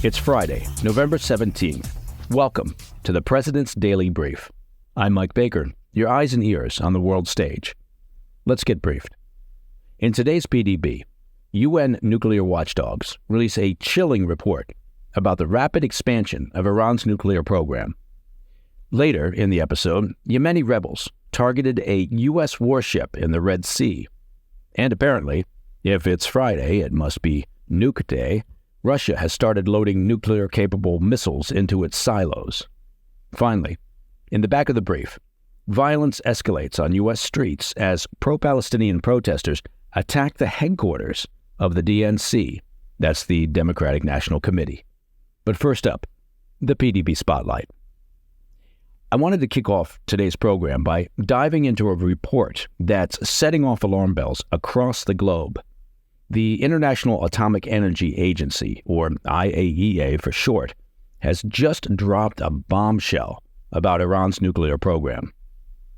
It's Friday, November 17th. Welcome to the President's Daily Brief. I'm Mike Baker, your eyes and ears on the world stage. Let's get briefed. In today's PDB, UN nuclear watchdogs release a chilling report about the rapid expansion of Iran's nuclear program. Later in the episode, Yemeni rebels targeted a U.S. warship in the Red Sea. And apparently, if it's Friday, it must be Nuke Day. Russia has started loading nuclear-capable missiles into its silos. Finally, in the back of the brief, violence escalates on U.S. streets as pro-Palestinian protesters attack the headquarters of the DNC. That's the Democratic National Committee. But first up, the PDB Spotlight. I wanted to kick off today's program by diving into a report that's setting off alarm bells across the globe. The International Atomic Energy Agency, or IAEA for short, has just dropped a bombshell about Iran's nuclear program.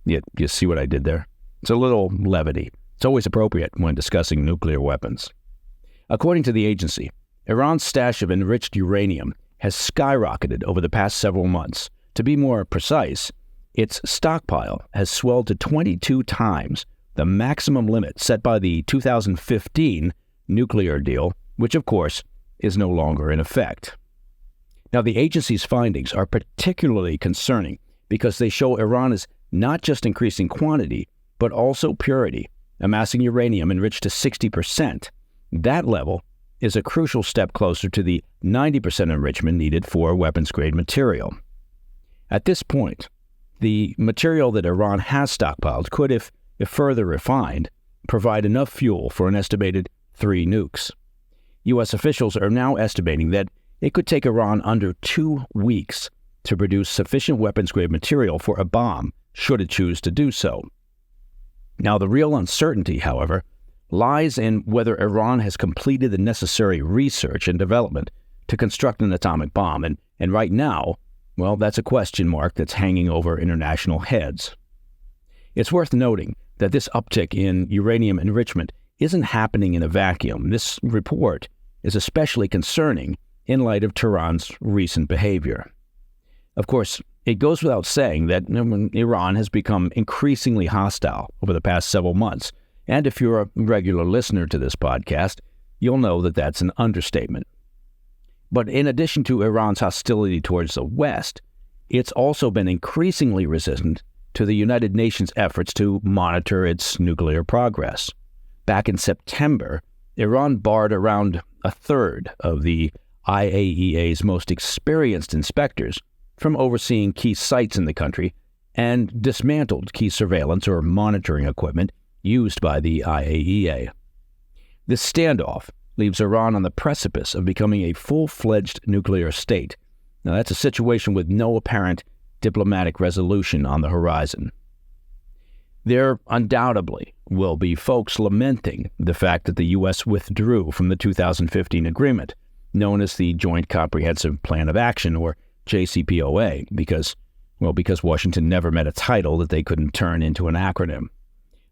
You see what I did there? It's a little levity. It's always appropriate when discussing nuclear weapons. According to the agency, Iran's stash of enriched uranium has skyrocketed over the past several months. To be more precise, its stockpile has swelled to 22 times the maximum limit set by the 2015 nuclear deal, which of course is no longer in effect. Now, the agency's findings are particularly concerning because they show Iran is not just increasing quantity, but also purity, amassing uranium enriched to 60%. That level is a crucial step closer to the 90% enrichment needed for weapons-grade material. At this point, the material that Iran has stockpiled could, if further refined, provide enough fuel for an estimated 3 nukes. U.S. officials are now estimating that it could take Iran under 2 weeks to produce sufficient weapons-grade material for a bomb, should it choose to do so. Now, the real uncertainty, however, lies in whether Iran has completed the necessary research and development to construct an atomic bomb, and right now, well, that's a question mark that's hanging over international heads. It's worth noting that this uptick in uranium enrichment isn't happening in a vacuum. This report is especially concerning in light of Tehran's recent behavior. Of course, it goes without saying that Iran has become increasingly hostile over the past several months, and if you're a regular listener to this podcast, you'll know that that's an understatement. But in addition to Iran's hostility towards the West, it's also been increasingly resistant to the United Nations' efforts to monitor its nuclear progress. Back in September, Iran barred around a third of the IAEA's most experienced inspectors from overseeing key sites in the country and dismantled key surveillance or monitoring equipment used by the IAEA. This standoff leaves Iran on the precipice of becoming a full-fledged nuclear state. Now, that's a situation with no apparent diplomatic resolution on the horizon. There undoubtedly will be folks lamenting the fact that the U.S. withdrew from the 2015 agreement, known as the Joint Comprehensive Plan of Action, or JCPOA, because Washington never met a title that they couldn't turn into an acronym.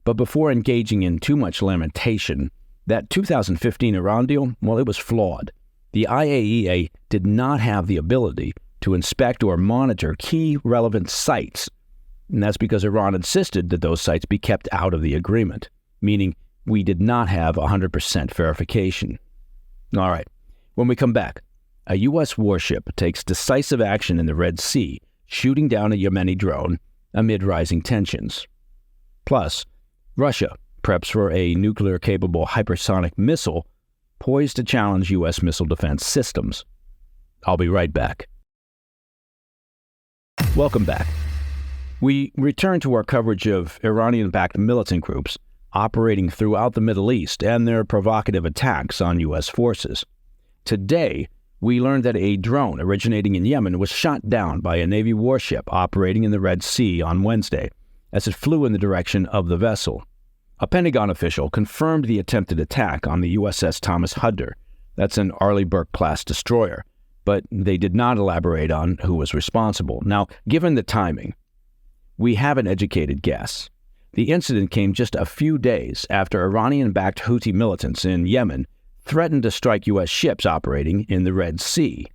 But before engaging in too much lamentation, that 2015 Iran deal, well, it was flawed. The IAEA did not have the ability to inspect or monitor key relevant sites, and that's because Iran insisted that those sites be kept out of the agreement, meaning we did not have 100% verification. All right, when we come back, a U.S. warship takes decisive action in the Red Sea, shooting down a Yemeni drone amid rising tensions. Plus, Russia preps for a nuclear-capable hypersonic missile poised to challenge U.S. missile defense systems. I'll be right back. Welcome back. We return to our coverage of Iranian-backed militant groups operating throughout the Middle East and their provocative attacks on U.S. forces. Today, we learned that a drone originating in Yemen was shot down by a Navy warship operating in the Red Sea on Wednesday as it flew in the direction of the vessel. A Pentagon official confirmed the attempted attack on the USS Thomas Hudder. That's an Arleigh Burke-class destroyer, but they did not elaborate on who was responsible. Now, given the timing, we have an educated guess. The incident came just a few days after Iranian-backed Houthi militants in Yemen threatened to strike U.S. ships operating in the Red Sea.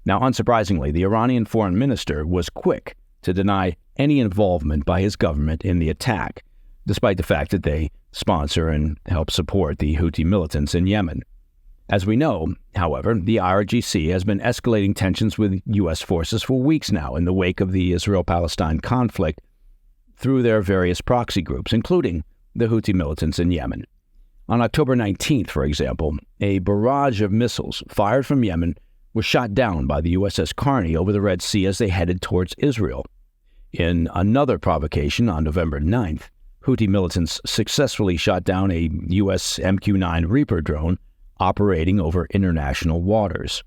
Now, unsurprisingly, the Iranian foreign minister was quick to deny any involvement by his government in the attack, despite the fact that they sponsor and help support the Houthi militants in Yemen. As we know, however, the IRGC has been escalating tensions with U.S. forces for weeks now in the wake of the Israel-Palestine conflict through their various proxy groups, including the Houthi militants in Yemen. On October 19th, for example, a barrage of missiles fired from Yemen was shot down by the USS Carney over the Red Sea as they headed towards Israel. In another provocation on November 9th, Houthi militants successfully shot down a U.S. MQ-9 Reaper drone operating over international waters.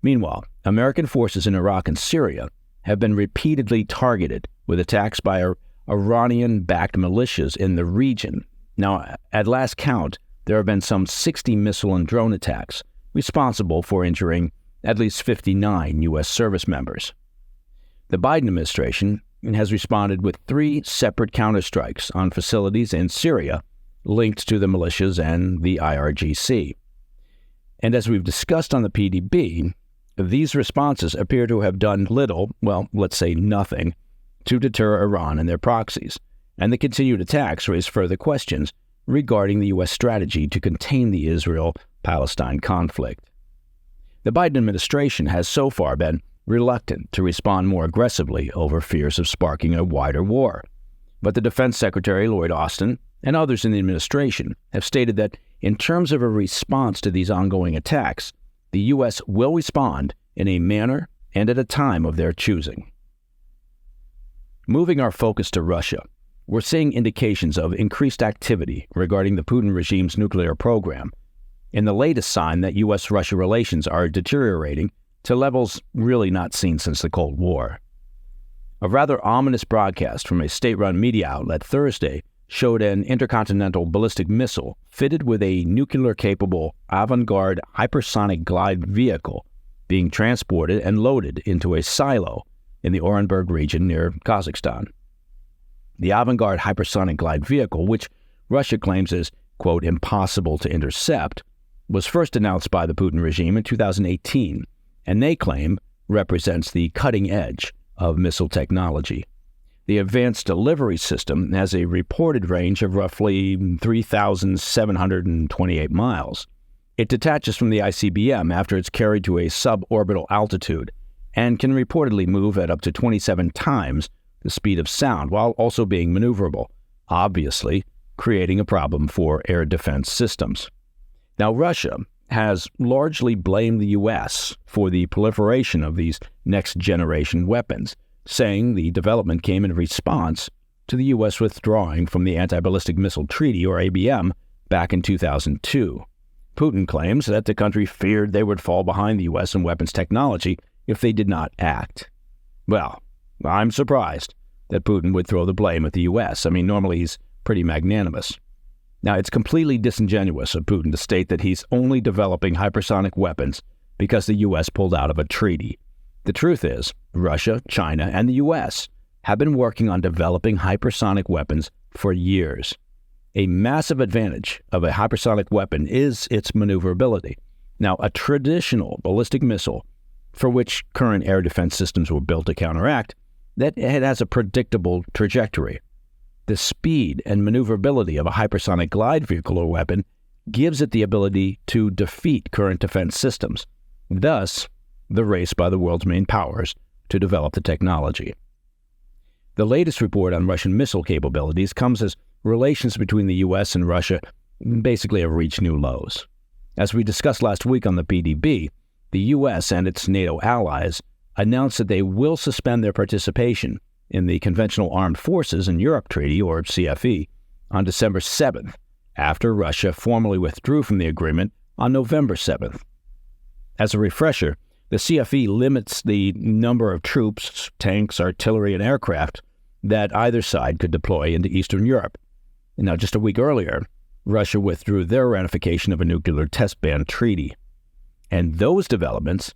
Meanwhile, American forces in Iraq and Syria have been repeatedly targeted with attacks by Iranian-backed militias in the region. Now, at last count, there have been some 60 missile and drone attacks, responsible for injuring at least 59 U.S. service members. The Biden administration has responded with 3 separate counterstrikes on facilities in Syria linked to the militias and the IRGC. And as we've discussed on the PDB, these responses appear to have done little, well, let's say nothing, to deter Iran and their proxies, and the continued attacks raise further questions regarding the U.S. strategy to contain the Israel-Palestine conflict. The Biden administration has so far been reluctant to respond more aggressively over fears of sparking a wider war. But the Defense Secretary, Lloyd Austin, and others in the administration have stated that in terms of a response to these ongoing attacks, the U.S. will respond in a manner and at a time of their choosing. Moving our focus to Russia, we're seeing indications of increased activity regarding the Putin regime's nuclear program, in the latest sign that U.S.-Russia relations are deteriorating to levels really not seen since the Cold War. A rather ominous broadcast from a state-run media outlet Thursday showed an intercontinental ballistic missile fitted with a nuclear-capable avant-garde hypersonic glide vehicle being transported and loaded into a silo in the Orenburg region near Kazakhstan. The avant-garde hypersonic glide vehicle, which Russia claims is, quote, impossible to intercept, was first announced by the Putin regime in 2018, and they claim represents the cutting edge of missile technology. The advanced delivery system has a reported range of roughly 3,728 miles. It detaches from the ICBM after it's carried to a suborbital altitude and can reportedly move at up to 27 times the speed of sound while also being maneuverable, obviously creating a problem for air defense systems. Now, Russia has largely blamed the U.S. for the proliferation of these next-generation weapons, saying the development came in response to the U.S. withdrawing from the Anti-Ballistic Missile Treaty, or ABM, back in 2002. Putin claims that the country feared they would fall behind the U.S. in weapons technology if they did not act. Well, I'm surprised that Putin would throw the blame at the U.S. I mean, normally he's pretty magnanimous. Now, it's completely disingenuous of Putin to state that he's only developing hypersonic weapons because the U.S. pulled out of a treaty. The truth is, Russia, China, and the U.S. have been working on developing hypersonic weapons for years. A massive advantage of a hypersonic weapon is its maneuverability. Now, a traditional ballistic missile, for which current air defense systems were built to counteract, that it has a predictable trajectory. The speed and maneuverability of a hypersonic glide vehicle or weapon gives it the ability to defeat current defense systems. Thus, the race by the world's main powers to develop the technology. The latest report on Russian missile capabilities comes as relations between the U.S. and Russia basically have reached new lows. As we discussed last week on the PDB, the U.S. and its NATO allies announced that they will suspend their participation in the Conventional Armed Forces in Europe Treaty, or CFE, on December 7th, after Russia formally withdrew from the agreement on November 7th. As a refresher, the CFE limits the number of troops, tanks, artillery, and aircraft that either side could deploy into Eastern Europe. Now, just a week earlier, Russia withdrew their ratification of a nuclear test ban treaty. And those developments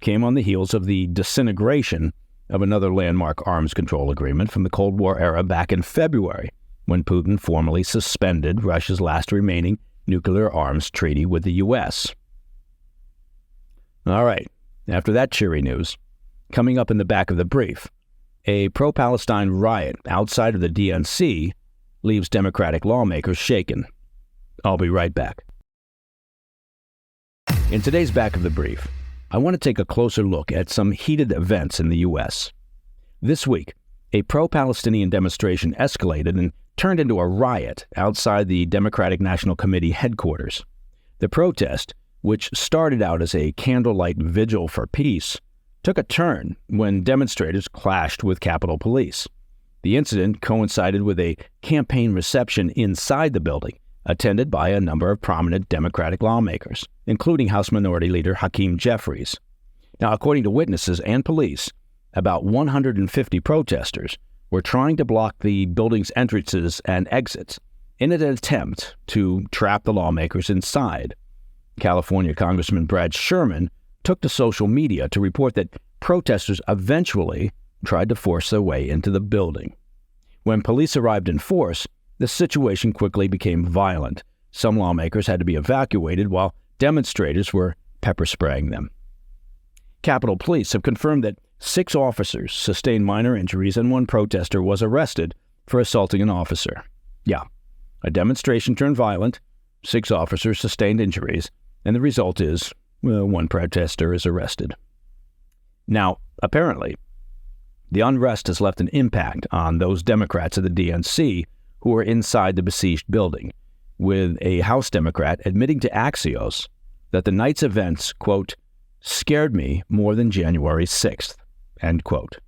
came on the heels of the disintegration of another landmark arms control agreement from the Cold War era back in February, when Putin formally suspended Russia's last remaining nuclear arms treaty with the U.S. All right, After that cheery news, coming up in the back of the brief, a pro-Palestine riot outside of the DNC leaves Democratic lawmakers shaken. I'll be right back. In today's back of the brief, I want to take a closer look at some heated events in the U.S. This week, a pro-Palestinian demonstration escalated and turned into a riot outside the Democratic National Committee headquarters. The protest, which started out as a candlelight vigil for peace, took a turn when demonstrators clashed with Capitol Police. The incident coincided with a campaign reception inside the building, attended by a number of prominent Democratic lawmakers, including House Minority Leader Hakeem Jeffries. Now, according to witnesses and police, about 150 protesters were trying to block the building's entrances and exits in an attempt to trap the lawmakers inside. California Congressman Brad Sherman took to social media to report that protesters eventually tried to force their way into the building. When police arrived in force, the situation quickly became violent. Some lawmakers had to be evacuated while demonstrators were pepper spraying them. Capitol Police have confirmed that 6 officers sustained minor injuries and 1 protester was arrested for assaulting an officer. Yeah, a demonstration turned violent, 6 officers sustained injuries, and the result is, 1 protester is arrested. Now, apparently, the unrest has left an impact on those Democrats of the DNC who were inside the besieged building, with a House Democrat admitting to Axios that the night's events, quote, scared me more than January 6th, end quote.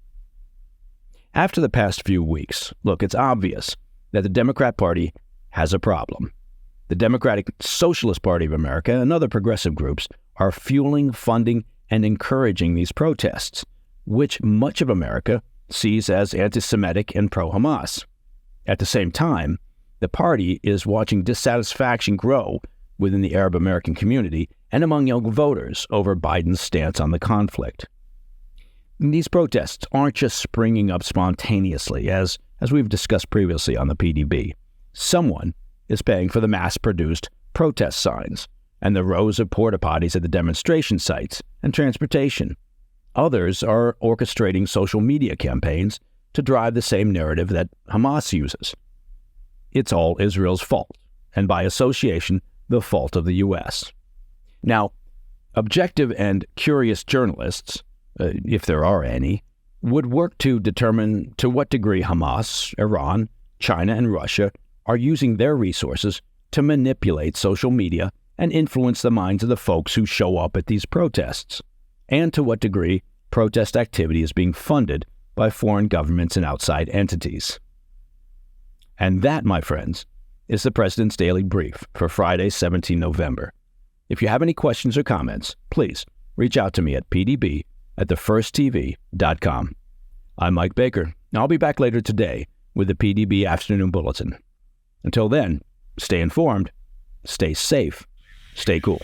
After the past few weeks, look, it's obvious that the Democrat Party has a problem. The Democratic Socialist Party of America and other progressive groups are fueling, funding, and encouraging these protests, which much of America sees as anti-Semitic and pro-Hamas. At the same time, the party is watching dissatisfaction grow within the Arab American community and among young voters over Biden's stance on the conflict. These protests aren't just springing up spontaneously, as we've discussed previously on the PDB. Someone is paying for the mass-produced protest signs and the rows of porta-potties at the demonstration sites and transportation. Others are orchestrating social media campaigns to drive the same narrative that Hamas uses. It's all Israel's fault, and by association, the fault of the U.S. Now, objective and curious journalists, if there are any, would work to determine to what degree Hamas, Iran, China, and Russia are using their resources to manipulate social media and influence the minds of the folks who show up at these protests, and to what degree protest activity is being funded by foreign governments and outside entities. And that, my friends, is the President's Daily Brief for Friday, 17 November. If you have any questions or comments, please reach out to me at pdb@thefirsttv.com. I'm Mike Baker, and I'll be back later today with the PDB Afternoon Bulletin. Until then, stay informed, stay safe, stay cool.